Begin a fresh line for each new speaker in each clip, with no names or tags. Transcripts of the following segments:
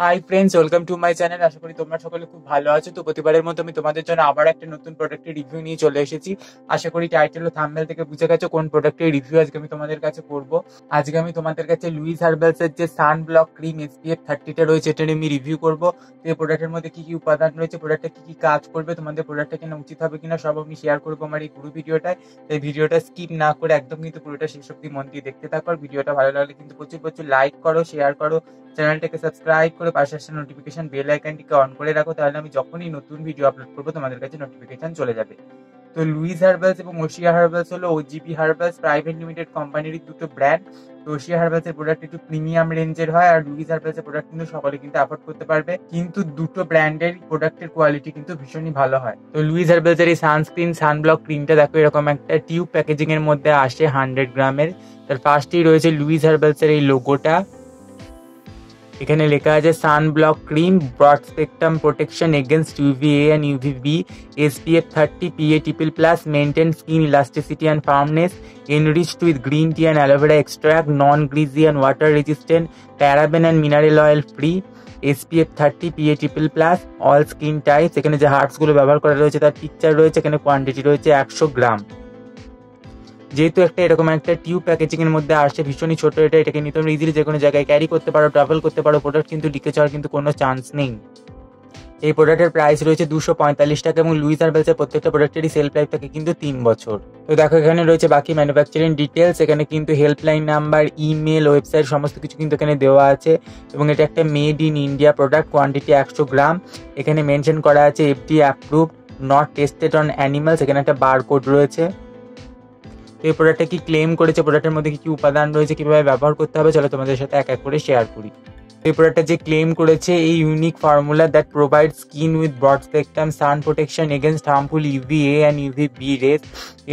High friends, welcome to my channel. আশা করি তোমরা সকলে খুব ভালো আছো। তো প্রতিবারের মতো আমি তোমাদের জন্য আবার একটা নতুন প্রোডাক্টের রিভিউ নিয়ে চলে এসেছি। আশা করি টাইটেল ও থাম্বনেল থেকে বুঝে গেছো কোন প্রোডাক্টের রিভিউ আজকে আমি তোমাদের কাছে করব। আজকে আমি তোমাদের কাছে লুইস হার্বালস এর যে সান ব্লক ক্রিম SPF 30টা রয়েছে এটা আমি রিভিউ করব। এই প্রোডাক্টের মধ্যে কি কি উপাদান রয়েছে, প্রোডাক্টটা কি কি কাজ করবে, তোমাদের প্রোডাক্টটা কেনা উচিত হবে কিনা সব আমি শেয়ার করবো আমার এই পুরো ভিডিওটায়। এই ভিডিওটা স্কিপ না করে একদম কিন্তু পুরোটা শেষ অব্দি মন দিয়ে দেখতে থাকো। আর ভিডিওটা ভালো লাগলে কিন্তু প্রচুর প্রচুর লাইক করো, শেয়ার করো, চ্যানেলটাকে সাবস্ক্রাইব করে পাশে আসা নোটিফিকেশন বেল আইকনটিকে অন করে রাখো, তাহলে আমি যখনই নতুন ভিডিও আপলোড করবো তোমাদের কাছে নোটিফিকেশন চলে যাবে। তো লুইস হার্বালস এবং ওশিয়া হার্বালস হলো OGP হার্বালস প্রাইভেট লিমিটেড কোম্পানির দুটো ব্র্যান্ড। তো ওশিয়া হার্বালস এর প্রোডাক্ট একটু প্রিমিয়াম রেঞ্জের হয়, আর লুইস হার্বালস এর প্রোডাক্ট কিন্তু সকলে কিন্তু অ্যাফোর্ড করতে পারবে, কিন্তু দুটো ব্র্যান্ডের প্রোডাক্টের কোয়ালিটি কিন্তু ভীষণই ভালো হয়। তো লুইস হার্বালস এর এই সানস্ক্রিন সানব্লক ক্রিমটা দেখো এরকম একটা টিউব প্যাকেজিং এর মধ্যে আসে 100 গ্রামের। তার ফার্স্টেই রয়েছে লুইস হার্বালস এর এই লোগোটা। এখানে লেখা আছে sun block cream broad spectrum protection against UVA and UVB, SPF 30 PA++, maintain skin elasticity and firmness, enriched with green tea and aloe vera extract, non-greasy and water resistant, paraben and mineral oil free, SPF 30 PA++, all skin types। এখানে যে হার্টসগুলো ব্যবহার করা রয়েছে তার picture রয়েছে, এখানে quantity রয়েছে 100 গ্রাম। যেহেতু একটা এরকম একটা টিউব প্যাকেজিং এর মধ্যে আসছে, ভীষণই ছোট এটাকে নিয়ে তোমরা ইজিলি যে কোনো জায়গায় ক্যারি করতে পারো, ট্রাভেল করতে পারো। প্রোডাক্ট কিন্তু লিকেজ হওয়ার কিন্তু কোনো চান্স নেই। এই প্রোডাক্টের প্রাইস রয়েছে 245 টাকা এবং লুইস হার্বালস এর প্রত্যেকটা প্রোডাক্টেরই সেল লাইফ থাকে কিন্তু 3 বছর। তো দেখো এখানে রয়েছে বাকি ম্যানুফ্যাকচারিং ডিটেলস, এখানে কিন্তু হেল্পলাইন নাম্বার, ইমেল, ওয়েবসাইট সমস্ত কিছু কিন্তু এখানে দেওয়া আছে। এবং এটা একটা made in India product, quantity 100 gram. এখানে মেনশন করা আছে FDA approved, not tested on animals. এখানে একটা বারকোড রয়েছে। এই প্রোডাক্টটা কি ক্লেম করেছে, প্রোডাক্টের মধ্যে কি কি উপাদান রয়েছে, কিভাবে ব্যবহার করতে হবে, চলো তোমাদের সাথে এক এক করে শেয়ার করি। এই প্রোডাক্টটা যে ক্লেম করেছে, এই unique formula that provide skin with broad spectrum sun protection against harmful UVA and UVB rays,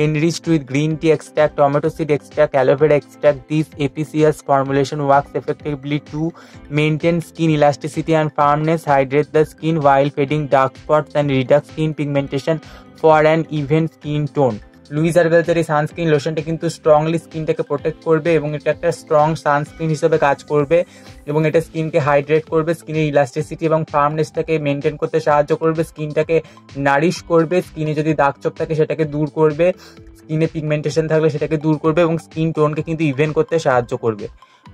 enriched with green tea extract, tomato seed extract, aloe vera extract. This efficacious formulation works effectively to maintain skin elasticity and firmness, hydrate the skin while fading dark spots and reduce skin pigmentation for an even skin tone. Lewis herbals এর এই sunscreen লোশনটা কিন্তু strongly স্কিনটাকে protect করবে এবং এটা একটা strong sunscreen হিসেবে কাজ করবে এবং এটা স্কিনকে হাইড্রেট করবে, স্কিনের ইলাস্টিসিটি এবং ফার্মনেসটাকে মেনটেন করতে সাহায্য করবে, স্কিনটাকে নারিশ করবে, স্কিনে যদি দাগ ছোপ থাকে সেটাকে দূর করবে, স্কিনে পিগমেন্টেশন থাকলে সেটাকে দূর করবে এবং স্কিন টোনকে কিন্তু ইভেন করতে সাহায্য করবে।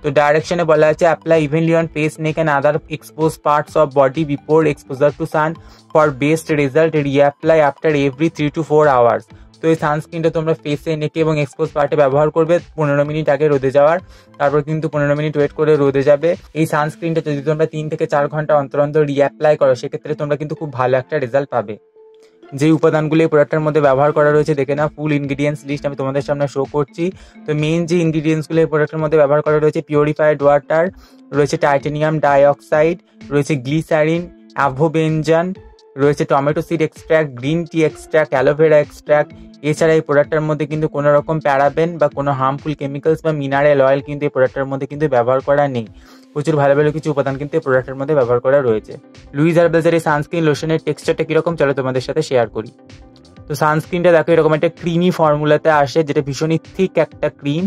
তো ডাইরেকশনে বলা আছে apply evenly on face, neck and other expose parts of body before exposure to sun for best result, reapply after every 3 to 4 hours। তো এই সানস্ক্রিনটা তোমরা ফেসে, নেকে এবং এক্সপোজ পার্টে ব্যবহার করবে 15 মিনিট আগে রোদে যাওয়ার, তারপর কিন্তু 15 মিনিট ওয়েট করে রোদে যাবে। এই সানস্ক্রিনটা যদি তোমরা 3 থেকে 4 ঘন্টা অন্তর অন্তর রিঅ্যাপ্লাই করো সেক্ষেত্রে তোমরা কিন্তু খুব ভালো একটা রেজাল্ট পাবে। যে উপাদানগুলো এই প্রোডাক্টের মধ্যে ব্যবহার করা রয়েছে দেখে না, ফুল ইনগ্রিডিয়েন্টস লিস্ট আমি তোমাদের সামনে শো করছি। তো মেইন যে ইনগ্রিডিয়েন্টসগুলো এই প্রোডাক্টের মধ্যে ব্যবহার করা রয়েছে, পিউরিফাইড ওয়াটার রয়েছে, টাইটানিয়াম ডাইঅক্সাইড রয়েছে, গ্লিসারিন, অ্যাভোবেনজান রয়েছে, tomato seed extract, green tea extract, aloe vera extract. এছাড়া এই প্রোডাক্টের মধ্যে কিন্তু কোনো রকম প্যারাবেন বা কোনো হার্মফুল কেমিক্যালস বা মিনারেল অয়েল কিন্তু এই প্রোডাক্টের মধ্যে কিন্তু ব্যবহার করা নেই। প্রচুর ভালো ভালো কিছু উপাদান কিন্তু এই প্রোডাক্টের মধ্যে ব্যবহার করা রয়েছে। লুইস হার্বালস এর এই সানস্ক্রিন লোশনের টেক্সচারটা কিরকম চলো তোমাদের সাথে শেয়ার করি। তো সানস্ক্রিনটা দেখো এরকম একটা ক্রিমি ফর্মুলাতে আসে, যেটা ভীষণই থিক একটা ক্রিম।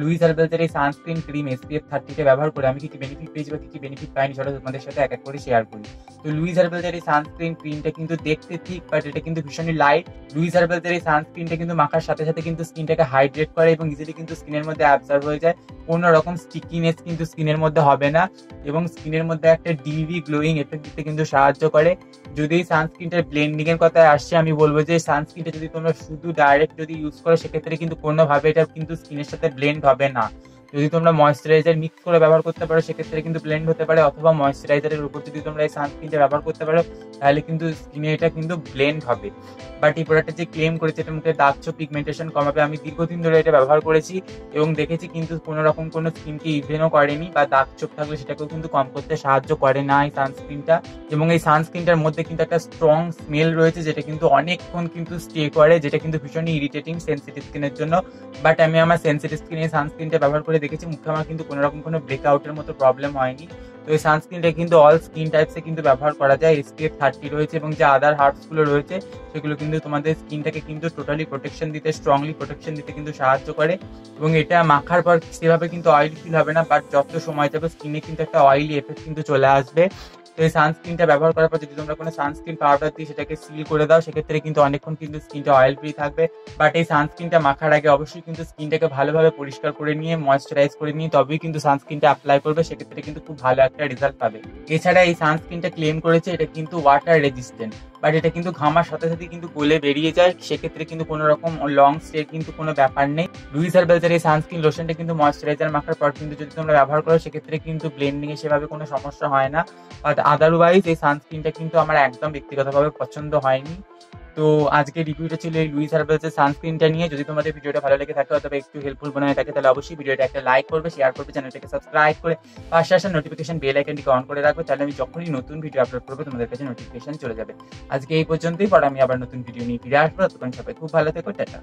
লুইস হার্বালস এর এই সানস্ক্রিন ক্রিম SPF 30 ব্যবহার করে আমি কি কি বেনিফিট পেয়েছি বা কি কি বেনিফিট পাইনি সেটা তোমাদের সাথে এক এক করে শেয়ার করি। তো লুইস হার্বালস এর এই সানস্ক্রিন ক্রিমটা কিন্তু দেখতে ঠিক, বাট এটা কিন্তু ভীষণই লাইট। লুইস হার্বালস এর এই সানস্ক্রিনটা কিন্তু মাখার সাথে সাথে কিন্তু স্কিনটাকে হাইড্রেট করে এবং ইজিলি কিন্তু স্কিনের মধ্যে অ্যাবজর্ব হয়ে যায়, কোনো রকম স্টিকিনেস কিন্তু স্কিনের মধ্যে হবে না এবং স্কিনের মধ্যে একটা ডিভি গ্লোয়িং এফেক্ট দিতে কিন্তু সাহায্য করে। যদি এই সানস্ক্রিনটার ব্লেন্ডিং এর কথায় আসছে, আমি বলবো যে সানস্ক্রিনটা যদি তোমরা শুধু ডাইরেক্ট যদি ইউজ করো সেক্ষেত্রে কিন্তু কোনোভাবে এটা কিন্তু স্কিনের সাথে ব্লেন্ড হবে না। যদি তোমরা ময়েশ্চারাইজার মিক্স করে ব্যবহার করতে পারো সেক্ষেত্রে কিন্তু ব্লেন্ড হতে পারে, অথবা ময়েশ্চারাইজারের উপর যদি তোমরা এই সানস্ক্রিনটা ব্যবহার করতে পারো তাহলে কিন্তু স্কিনে এটা কিন্তু ব্লেন্ড হবে। বাট এই প্রোডাক্টটা যে ক্লেম করেছে এটা মুখে দাগ ছোপ পিগমেন্টেশন কমাবে, আমি দীর্ঘদিন ধরে এটা ব্যবহার করেছি এবং দেখেছি কিন্তু কোনো রকম কোনো স্কিনকে ইভেনও করেনি বা দাগ ছোপ থাকলে সেটাকেও কিন্তু কম করতে সাহায্য করে না এই সানস্ক্রিনটা। এবং এই সানস্ক্রিনটার মধ্যে কিন্তু একটা স্ট্রং স্মেল রয়েছে যেটা কিন্তু অনেকক্ষণ কিন্তু স্টে করে, যেটা কিন্তু ভীষণই ইরিটেটিং সেন্সিটিভ স্কিনের জন্য। বাট আমি আমার সেন্সিটিভ স্কিনে এই সানস্ক্রিনটা ব্যবহার করে দেখেছি মুখে আমার কিন্তু কোনো রকম কোনো ব্রেকআউটের মতো প্রবলেম হয়নি। তো তো এই সানস্ক্রিনটা কিন্তু অল স্কিন টাইপসে কিন্তু ব্যবহার করা যায়। SPF 30 রয়েছে এবং যে আদার হার্বস গুলো রয়েছে সেগুলো কিন্তু তোমাদের স্কিনটাকে কিন্তু টোটালি প্রোটেকশন দিতে, স্ট্রংলি প্রোটেকশন দিতে কিন্তু সাহায্য করে। এবং এটা মাখার পর সেভাবে কিন্তু অয়েলি ফিল হবে না, বাট যত সময় যাবে স্কিনে কিন্তু একটা অয়েলি এফেক্ট কিন্তু চলে আসবে। তো এই সানস্ক্রিনটা ব্যবহার করার পর যদি তোমরা কোনো সানস্ক্রিন পাউডার দিয়ে সেটাকে সিল করে দাও, সেক্ষেত্রে কিন্তু অনেকক্ষণ কিন্তু স্কিনটা অয়েল ফ্রি থাকবে। বাট এই সানস্ক্রিনটা মাখার আগে অবশ্যই কিন্তু স্কিনটাকে ভালোভাবে পরিষ্কার করে নিয়ে, ময়েশ্চারাইজ করে নিয়ে তবেই কিন্তু সানস্ক্রিনটা অ্যাপ্লাই করবে, সেক্ষেত্রে কিন্তু খুব ভালো একটা রেজাল্ট পাবে। এছাড়া এই সানস্ক্রিনটা ক্লেম করেছে এটা কিন্তু ওয়াটার রেজিস্ট্যান্ট, বাট এটা কিন্তু ঘামার সাথে সাথে কিন্তু গলে বেরিয়ে যায়, সেক্ষেত্রে কিন্তু কোনো রকম লং স্টে কিন্তু কোনো ব্যাপার নেই। লুইস হার্বালসের এই সানস্ক্রিন লোশনটা কিন্তু ময়েশ্চারাইজার মাখার পর কিন্তু যদি তোমরা ব্যবহার করো সেক্ষেত্রে কিন্তু ব্লেন্ডিং এ সেভাবে কোনো সমস্যা হয় না। বাট আদারওয়াইজ এই সানস্ক্রিনটা কিন্তু আমার একদম ব্যক্তিগতভাবে পছন্দ হয়নি। তো আজকে রিভিউটা ছিল এই লুইস হার্বালসের সানস্ক্রিনটা নিয়ে। যদি তোমাদের ভিডিওটা ভালো লেগে থাকে অথবা একটু হেল্পফুল মনে হয় থাকে তাহলে অবশ্যই ভিডিওটা একটা লাইক করবে, শেয়ার করবে, চ্যানেলটাকে সাবস্ক্রাইব করে পাশে আসা নোটিফিকেশন বেল আইকনটিকে অন করে রাখবে, তাহলে আমি যখনই নতুন ভিডিও আপলোড করবো তোমাদের কাছে নোটিফিকেশন চলে যাবে। আজকে এই পর্যন্তই, পরে আমি আবার নতুন ভিডিও নিয়ে ফিরে আসবো। তখন সবাই খুব ভালো থেকো, টাটা।